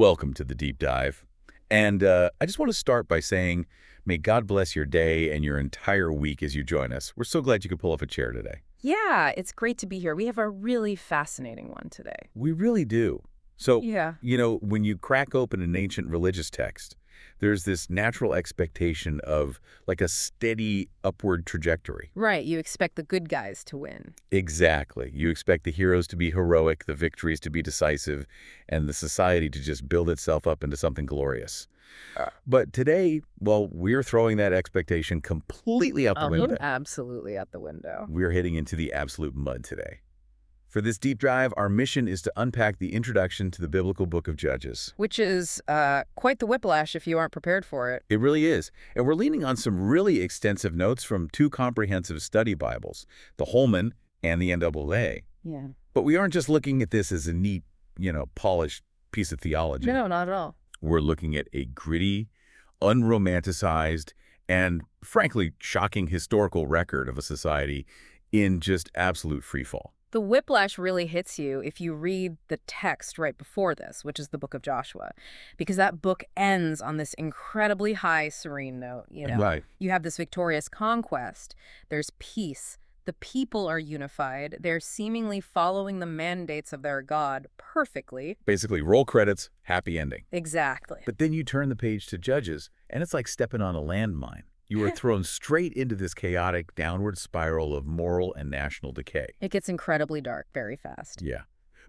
Welcome to the deep dive. And I just want to start by saying, may God bless your day and your entire week as you join us. We're so glad you could pull up a chair today. Yeah, it's great to be here. We have a really fascinating one today. We really do. So, Yeah. when you crack open an ancient religious text, there's this natural expectation of like a steady upward trajectory. Right, you expect the good guys to win. Exactly. You expect the heroes to be heroic, the victories to be decisive, and the society to just build itself up into something glorious. But today, well, we're throwing that expectation completely out the window. Absolutely out the window. We're hitting into the absolute mud today. For this deep dive, our mission is to unpack the introduction to the biblical book of Judges. Which is quite the whiplash if you aren't prepared for it. It really is. And we're leaning on some really extensive notes from two comprehensive study Bibles, the Holman and the NAA. Yeah. But we aren't just looking at this as a neat, polished piece of theology. No, not at all. We're looking at a gritty, unromanticized, and frankly shocking historical record of a society in just absolute freefall. The whiplash really hits you if you read the text right before this, which is the book of Joshua, because that book ends on this incredibly high, serene note. Right. You have this victorious conquest. There's peace. The people are unified. They're seemingly following the mandates of their God perfectly. Basically, roll credits, happy ending. Exactly. But then you turn the page to Judges, and it's like stepping on a landmine. You are thrown straight into this chaotic downward spiral of moral and national decay. It gets incredibly dark very fast. Yeah.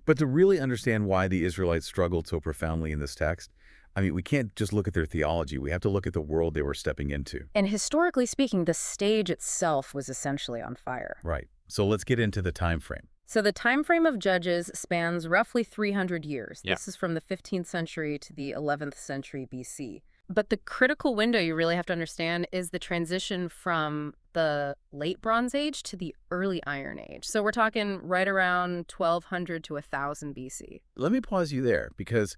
But to really understand why the Israelites struggled so profoundly in this text, we can't just look at their theology. We have to look at the world they were stepping into. And historically speaking, the stage itself was essentially on fire. Right. So let's get into the time frame. So the time frame of Judges spans roughly 300 years. Yeah. This is from the 15th century to the 11th century BC. But the critical window you really have to understand is the transition from the late Bronze Age to the early Iron Age. So we're talking right around 1200 to 1000 BC. Let me pause you there because,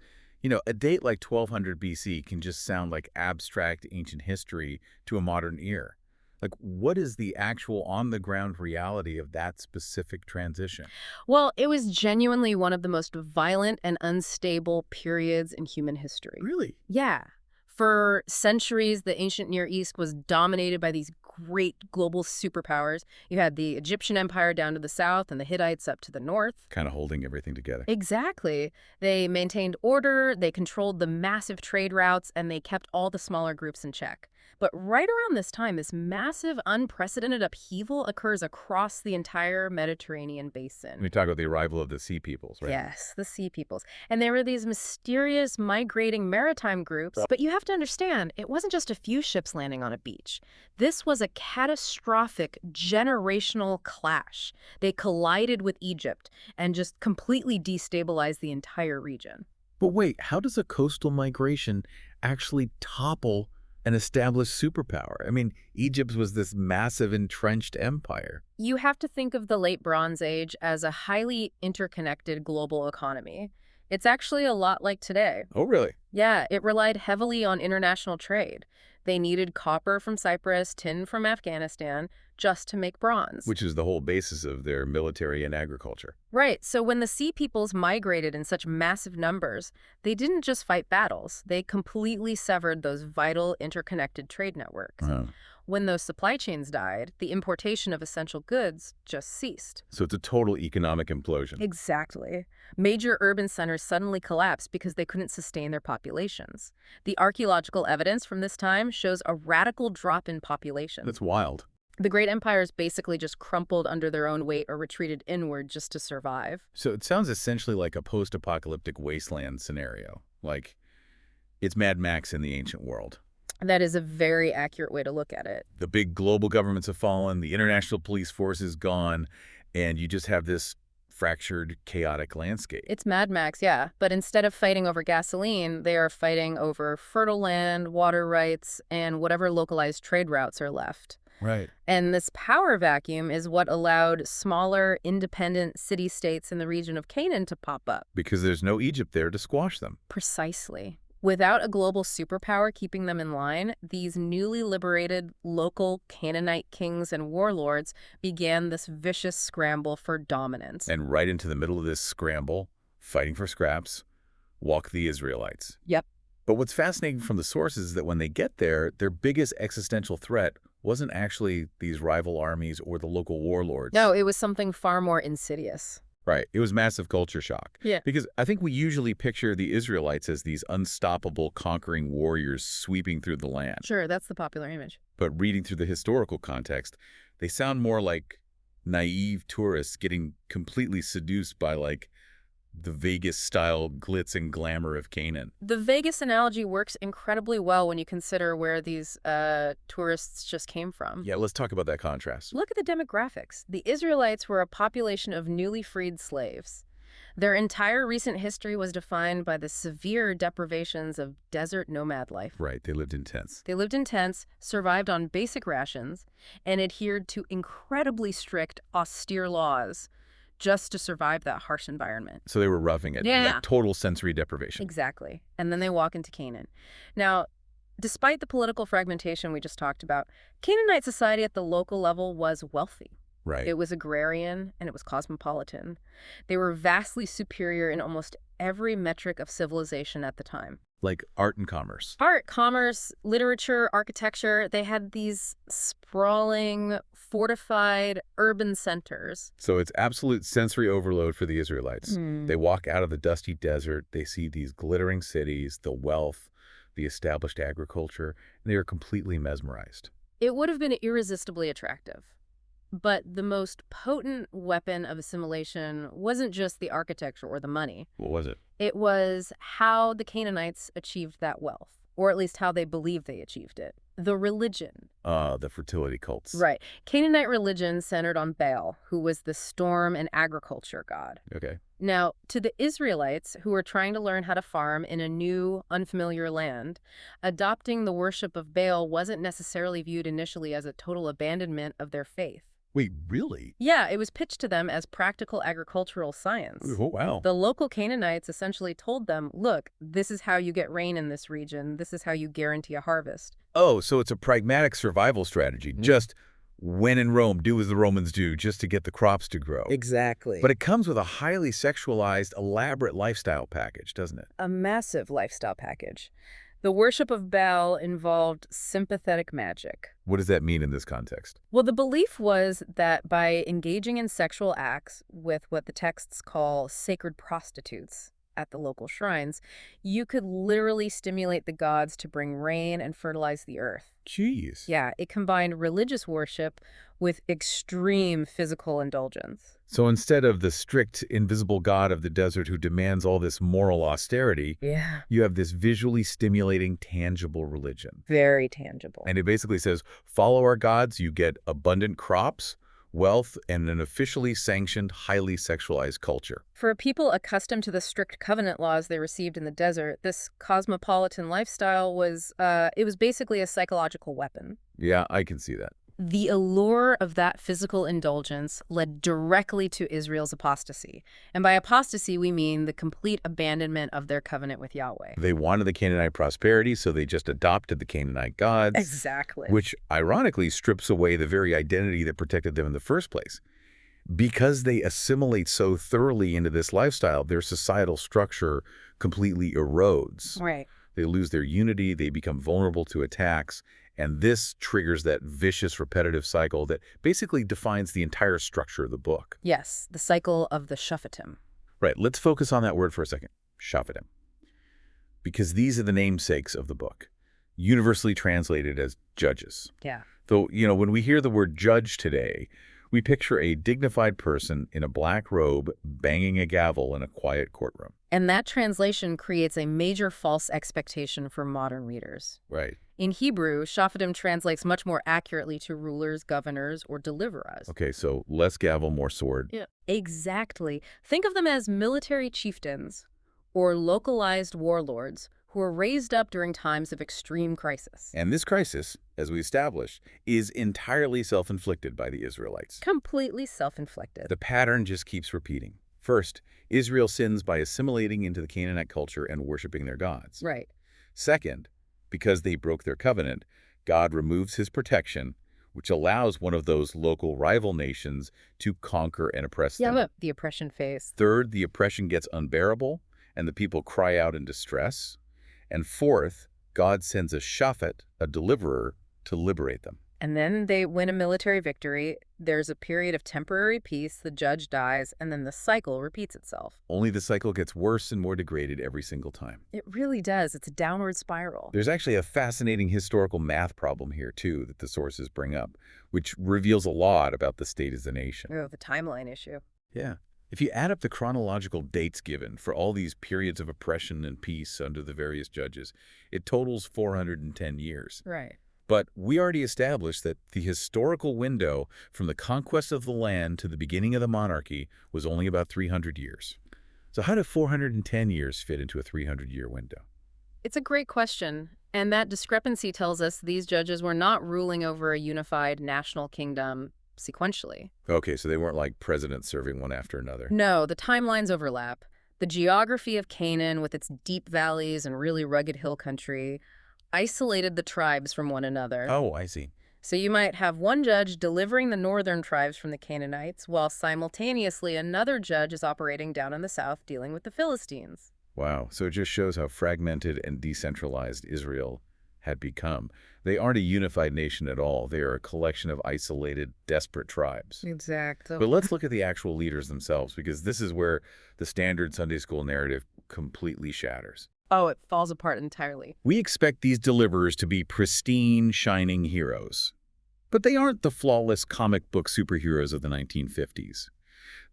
a date like 1200 BC can just sound like abstract ancient history to a modern ear. Like, what is the actual on-the-ground reality of that specific transition? Well, it was genuinely one of the most violent and unstable periods in human history. Really? Yeah. For centuries, the ancient Near East was dominated by these great global superpowers. You had the Egyptian Empire down to the south and the Hittites up to the north. Kind of holding everything together. Exactly. They maintained order, they controlled the massive trade routes, and they kept all the smaller groups in check. But right around this time, this massive, unprecedented upheaval occurs across the entire Mediterranean basin. We talk about the arrival of the Sea Peoples, right? Yes, the Sea Peoples. And there were these mysterious migrating maritime groups. But you have to understand, it wasn't just a few ships landing on a beach. This was a catastrophic generational clash. They collided with Egypt and just completely destabilized the entire region. But wait, how does a coastal migration actually topple an established superpower? Egypt was this massive entrenched empire. You have to think of the late Bronze Age as a highly interconnected global economy. It's actually a lot like today. Oh, really? Yeah, it relied heavily on international trade. They needed copper from Cyprus, tin from Afghanistan, just to make bronze. Which is the whole basis of their military and agriculture. Right, so when the Sea Peoples migrated in such massive numbers, they didn't just fight battles. They completely severed those vital interconnected trade networks. When those supply chains died, the importation of essential goods just ceased. So it's a total economic implosion. Exactly. Major urban centers suddenly collapsed because they couldn't sustain their populations. The archaeological evidence from this time shows a radical drop in population. That's wild. The great empires basically just crumpled under their own weight or retreated inward just to survive. So it sounds essentially like a post-apocalyptic wasteland scenario. Like, it's Mad Max in the ancient world. That is a very accurate way to look at it. The big global governments have fallen, the international police force is gone, and you just have this fractured, chaotic landscape. It's Mad Max, yeah. But instead of fighting over gasoline, they are fighting over fertile land, water rights, and whatever localized trade routes are left. Right. And this power vacuum is what allowed smaller, independent city-states in the region of Canaan to pop up. Because there's no Egypt there to squash them. Precisely. Without a global superpower keeping them in line, these newly liberated local Canaanite kings and warlords began this vicious scramble for dominance. And right into the middle of this scramble, fighting for scraps, walk the Israelites. Yep. But what's fascinating from the sources is that when they get there, their biggest existential threat wasn't actually these rival armies or the local warlords. No, it was something far more insidious. Right. It was massive culture shock. Yeah. Because I think we usually picture the Israelites as these unstoppable conquering warriors sweeping through the land. Sure, that's the popular image. But reading through the historical context, they sound more like naive tourists getting completely seduced by, like, the Vegas-style glitz and glamour of Canaan. The Vegas analogy works incredibly well when you consider where these tourists just came from. Yeah, let's talk about that contrast. Look at the demographics. The Israelites were a population of newly freed slaves. Their entire recent history was defined by the severe deprivations of desert nomad life. Right, they lived in tents. They lived in tents, survived on basic rations, and adhered to incredibly strict, austere laws just to survive that harsh environment. So they were roughing it. Yeah. Like total sensory deprivation. Exactly. And then they walk into Canaan. Now, despite the political fragmentation we just talked about, Canaanite society at the local level was wealthy. Right. It was agrarian and it was cosmopolitan. They were vastly superior in almost every metric of civilization at the time. Like art and commerce. Art, commerce, literature, architecture, they had these sprawling, fortified urban centers. So it's absolute sensory overload for the Israelites. Hmm. They walk out of the dusty desert, they see these glittering cities, the wealth, the established agriculture, and they are completely mesmerized. It would have been irresistibly attractive. But the most potent weapon of assimilation wasn't just the architecture or the money. What was it? It was how the Canaanites achieved that wealth, or at least how they believed they achieved it. The religion. The fertility cults. Right. Canaanite religion centered on Baal, who was the storm and agriculture god. Okay. Now, to the Israelites, who were trying to learn how to farm in a new, unfamiliar land, adopting the worship of Baal wasn't necessarily viewed initially as a total abandonment of their faith. Wait, really? Yeah, it was pitched to them as practical agricultural science. Oh, wow. The local Canaanites essentially told them, look, this is how you get rain in this region. This is how you guarantee a harvest. Oh, so it's a pragmatic survival strategy. Just when in Rome, do as the Romans do, just to get the crops to grow. Exactly. But it comes with a highly sexualized, elaborate lifestyle package, doesn't it? A massive lifestyle package. The worship of Baal involved sympathetic magic. What does that mean in this context? Well, the belief was that by engaging in sexual acts with what the texts call sacred prostitutes at the local shrines, you could literally stimulate the gods to bring rain and fertilize the earth. Jeez. Yeah, it combined religious worship with extreme physical indulgence. So instead of the strict, invisible god of the desert who demands all this moral austerity, Yeah. you have this visually stimulating, tangible religion. Very tangible. And it basically says, follow our gods, you get abundant crops, wealth, and an officially sanctioned, highly sexualized culture. For a people accustomed to the strict covenant laws they received in the desert, this cosmopolitan lifestyle was basically a psychological weapon. Yeah, I can see that. The allure of that physical indulgence led directly to Israel's apostasy. And by apostasy, we mean the complete abandonment of their covenant with Yahweh. They wanted the Canaanite prosperity, so they just adopted the Canaanite gods. Exactly. Which, ironically, strips away the very identity that protected them in the first place. Because they assimilate so thoroughly into this lifestyle, their societal structure completely erodes. Right. They lose their unity, they become vulnerable to attacks, and this triggers that vicious, repetitive cycle that basically defines the entire structure of the book. Yes, the cycle of the Shephatim. Right, let's focus on that word for a second, Shephatim. Because these are the namesakes of the book, universally translated as judges. Yeah. Though, when we hear the word judge today, we picture a dignified person in a black robe banging a gavel in a quiet courtroom. And that translation creates a major false expectation for modern readers. Right. In Hebrew, Shephatim translates much more accurately to rulers, governors, or deliverers. Okay, so less gavel, more sword. Yeah. Exactly. Think of them as military chieftains or localized warlords who were raised up during times of extreme crisis. And this crisis, as we established, is entirely self-inflicted by the Israelites. Completely self-inflicted. The pattern just keeps repeating. First, Israel sins by assimilating into the Canaanite culture and worshiping their gods. Right. Second, because they broke their covenant, God removes his protection, which allows one of those local rival nations to conquer and oppress them. Yeah, the oppression phase. Third, the oppression gets unbearable, and the people cry out in distress. And fourth, God sends a Shaphat, a deliverer, to liberate them. And then they win a military victory. There's a period of temporary peace, the judge dies, and then the cycle repeats itself. Only the cycle gets worse and more degraded every single time. It really does. It's a downward spiral. There's actually a fascinating historical math problem here, too, that the sources bring up, which reveals a lot about the state as a nation. Oh, the timeline issue. Yeah. If you add up the chronological dates given for all these periods of oppression and peace under the various judges, it totals 410 years. Right. But we already established that the historical window from the conquest of the land to the beginning of the monarchy was only about 300 years. So how do 410 years fit into a 300-year window? It's a great question, and that discrepancy tells us these judges were not ruling over a unified national kingdom sequentially. Okay, so they weren't like presidents serving one after another. No, the timelines overlap. The geography of Canaan, with its deep valleys and really rugged hill country, isolated the tribes from one another. Oh, I see. So you might have one judge delivering the northern tribes from the Canaanites, while simultaneously another judge is operating down in the south dealing with the Philistines. Wow, so it just shows how fragmented and decentralized Israel had become. They aren't a unified nation at all. They are a collection of isolated, desperate tribes. Exactly. But let's look at the actual leaders themselves, because this is where the standard Sunday school narrative completely shatters. Oh, it falls apart entirely. We expect these deliverers to be pristine, shining heroes. But they aren't the flawless comic book superheroes of the 1950s.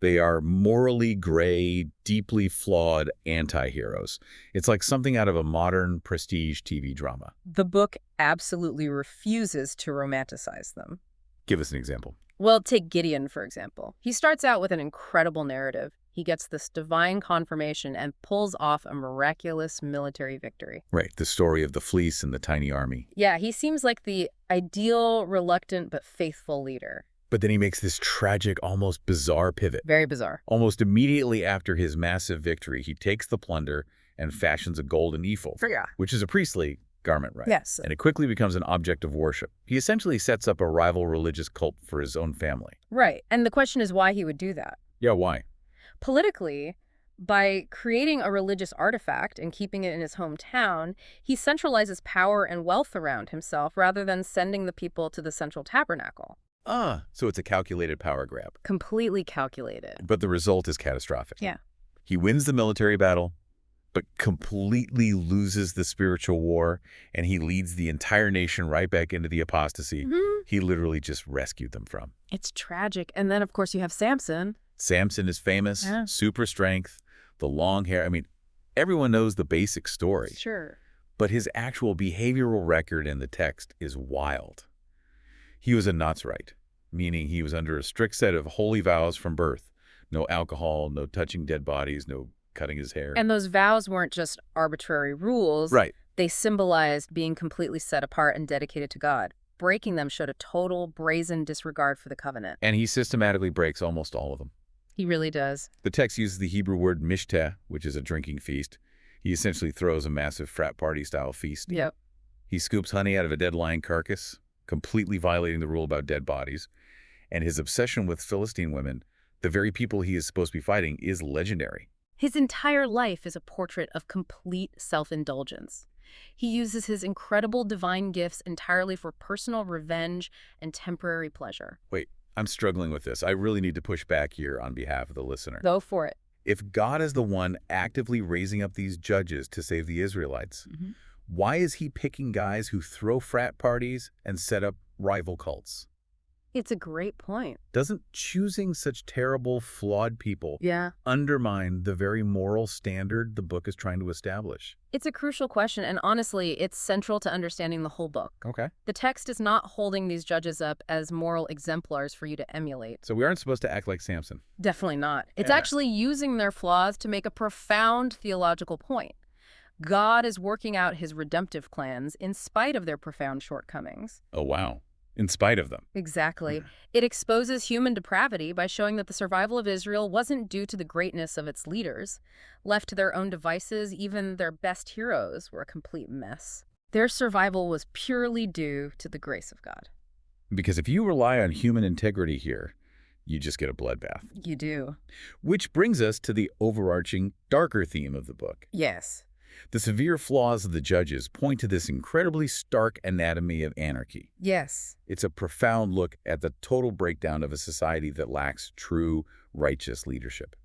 They are morally gray, deeply flawed anti-heroes. It's like something out of a modern prestige TV drama. The book absolutely refuses to romanticize them. Give us an example. Well, take Gideon, for example. He starts out with an incredible narrative. He gets this divine confirmation and pulls off a miraculous military victory. Right, the story of the fleece and the tiny army. Yeah, he seems like the ideal, reluctant, but faithful leader. But then he makes this tragic, almost bizarre pivot. Very bizarre. Almost immediately after his massive victory, he takes the plunder and fashions a golden ephod, Yeah. which is a priestly garment, right? Yes. And it quickly becomes an object of worship. He essentially sets up a rival religious cult for his own family. Right. And the question is why he would do that. Yeah, why? Politically, by creating a religious artifact and keeping it in his hometown, he centralizes power and wealth around himself rather than sending the people to the central tabernacle. So it's a calculated power grab. Completely calculated. But the result is catastrophic. Yeah. He wins the military battle, but completely loses the spiritual war, and he leads the entire nation right back into the apostasy he literally just rescued them from. It's tragic. And then, of course, you have Samson. Samson is famous, Yeah. super strength, the long hair. I mean, everyone knows the basic story. Sure. But his actual behavioral record in the text is wild. He was a Nazirite, meaning he was under a strict set of holy vows from birth. No alcohol, no touching dead bodies, no cutting his hair. And those vows weren't just arbitrary rules. Right. They symbolized being completely set apart and dedicated to God. Breaking them showed a total, brazen disregard for the covenant. And he systematically breaks almost all of them. He really does. The text uses the Hebrew word mishteh, which is a drinking feast. He essentially throws a massive frat party-style feast. Yep. He scoops honey out of a dead lion carcass, completely violating the rule about dead bodies. And his obsession with Philistine women, the very people he is supposed to be fighting, is legendary. His entire life is a portrait of complete self-indulgence. He uses his incredible divine gifts entirely for personal revenge and temporary pleasure. Wait, I'm struggling with this. I really need to push back here on behalf of the listener. Go for it. If God is the one actively raising up these judges to save the Israelites, why is he picking guys who throw frat parties and set up rival cults? It's a great point. Doesn't choosing such terrible, flawed people undermine the very moral standard the book is trying to establish? It's a crucial question, and honestly, it's central to understanding the whole book. Okay. The text is not holding these judges up as moral exemplars for you to emulate. So we aren't supposed to act like Samson. Definitely not. It's Yeah. actually using their flaws to make a profound theological point. God is working out his redemptive plans in spite of their profound shortcomings. Oh, wow. In spite of them. Exactly. It exposes human depravity by showing that the survival of Israel wasn't due to the greatness of its leaders. Left to their own devices, even their best heroes were a complete mess. Their survival was purely due to the grace of God. Because if you rely on human integrity here, You just get a bloodbath. You do. Which brings us to the overarching, darker theme of the book. Yes. The severe flaws of the judges point to this incredibly stark anatomy of anarchy. Yes. It's a profound look at the total breakdown of a society that lacks true, righteous leadership.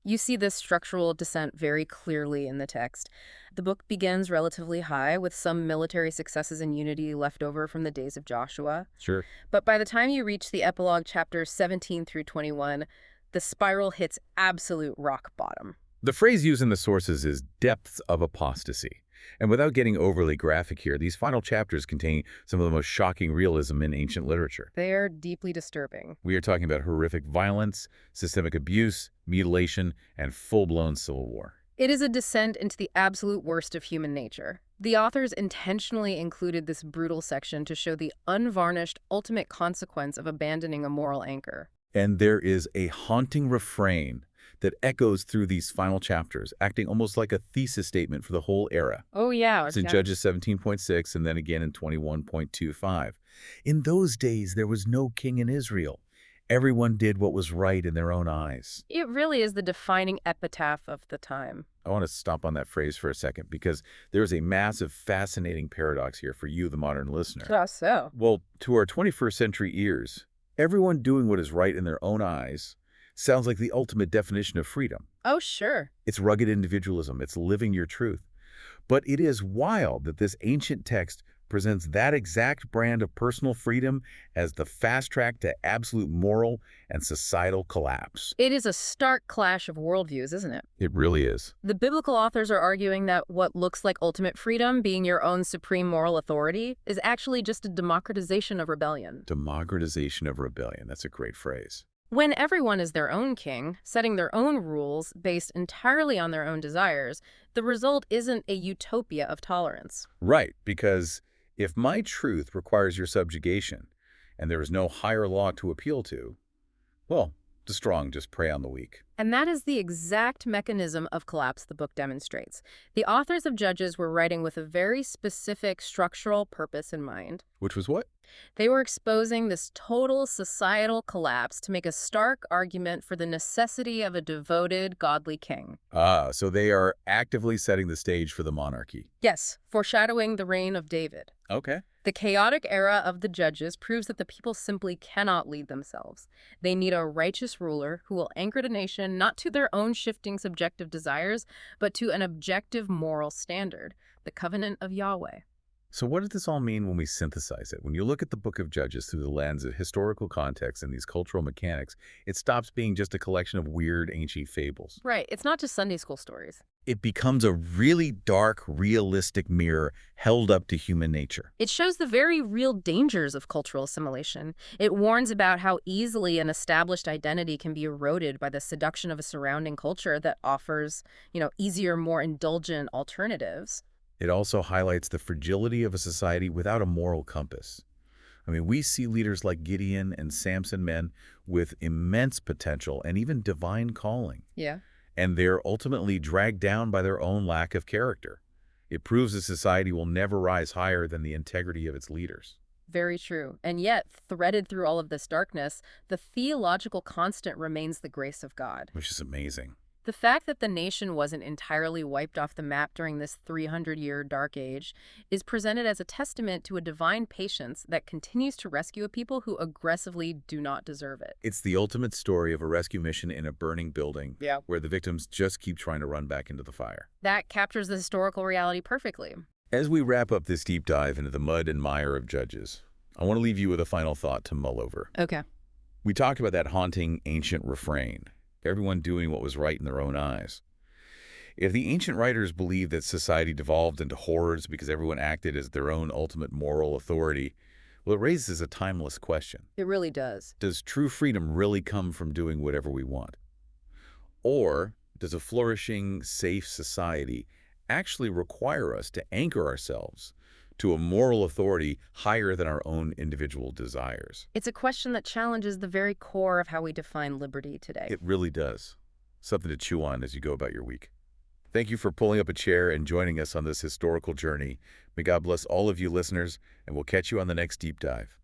You see this structural descent very clearly in the text. The book begins relatively high, with some military successes and unity left over from the days of Joshua. Sure. But by the time you reach the epilogue chapters 17 through 21, the spiral hits absolute rock bottom. The phrase used in the sources is depths of apostasy. And without getting overly graphic here, these final chapters contain some of the most shocking realism in ancient literature. They are deeply disturbing. We are talking about horrific violence, systemic abuse, mutilation, and full-blown civil war. It is a descent into the absolute worst of human nature. The authors intentionally included this brutal section to show the unvarnished ultimate consequence of abandoning a moral anchor. And there is a haunting refrain that echoes through these final chapters, acting almost like a thesis statement for the whole era. Oh, yeah. It's in Judges 17.6 and then again in 21.25. In those days, there was no king in Israel. Everyone did what was right in their own eyes. It really is the defining epitaph of the time. I want to stop on that phrase for a second because there is a massive, fascinating paradox here for you, the modern listener. How so? Well, to our 21st century ears, everyone doing what is right in their own eyes sounds like the ultimate definition of freedom. Oh, sure. It's rugged individualism. It's living your truth. But it is wild that this ancient text presents that exact brand of personal freedom as the fast track to absolute moral and societal collapse. It is a stark clash of worldviews, isn't it? It really is. The biblical authors are arguing that what looks like ultimate freedom, being your own supreme moral authority, is actually just a democratization of rebellion. Democratization of rebellion. That's a great phrase. When everyone is their own king, setting their own rules based entirely on their own desires, the result isn't a utopia of tolerance. Right, because if my truth requires your subjugation and there is no higher law to appeal to, well, the strong just prey on the weak. And that is the exact mechanism of collapse the book demonstrates. The authors of Judges were writing with a very specific structural purpose in mind. Which was what? They were exposing this total societal collapse to make a stark argument for the necessity of a devoted, godly king. Ah, so they are actively setting the stage for the monarchy. Yes, foreshadowing the reign of David. Okay. The chaotic era of the Judges proves that the people simply cannot lead themselves. They need a righteous ruler who will anchor the nation not to their own shifting subjective desires, but to an objective moral standard, the covenant of Yahweh. So what does this all mean when we synthesize it? When you look at the book of Judges through the lens of historical context and these cultural mechanics, it stops being just a collection of weird ancient fables. Right, it's not just Sunday school stories. It becomes a really dark, realistic mirror held up to human nature. It shows the very real dangers of cultural assimilation. It warns about how easily an established identity can be eroded by the seduction of a surrounding culture that offers, easier, more indulgent alternatives. It also highlights the fragility of a society without a moral compass. I mean, we see leaders like Gideon and Samson, men with immense potential and even divine calling. Yeah. And they're ultimately dragged down by their own lack of character. It proves a society will never rise higher than the integrity of its leaders. Very true. And yet, threaded through all of this darkness, the theological constant remains the grace of God. Which is amazing. The fact that the nation wasn't entirely wiped off the map during this 300-year dark age is presented as a testament to a divine patience that continues to rescue a people who aggressively do not deserve it. It's the ultimate story of a rescue mission in a burning building where the victims just keep trying to run back into the fire. That captures the historical reality perfectly. As we wrap up this deep dive into the mud and mire of Judges, I want to leave you with a final thought to mull over. Okay. We talked about that haunting ancient refrain. Everyone doing what was right in their own eyes. If the ancient writers believed that society devolved into horrors because everyone acted as their own ultimate moral authority, well, it raises a timeless question. It really does. Does true freedom really come from doing whatever we want? Or does a flourishing, safe society actually require us to anchor ourselves to a moral authority higher than our own individual desires? It's a question that challenges the very core of how we define liberty today. It really does. Something to chew on as you go about your week. Thank you for pulling up a chair and joining us on this historical journey. May God bless all of you listeners, and we'll catch you on the next deep dive.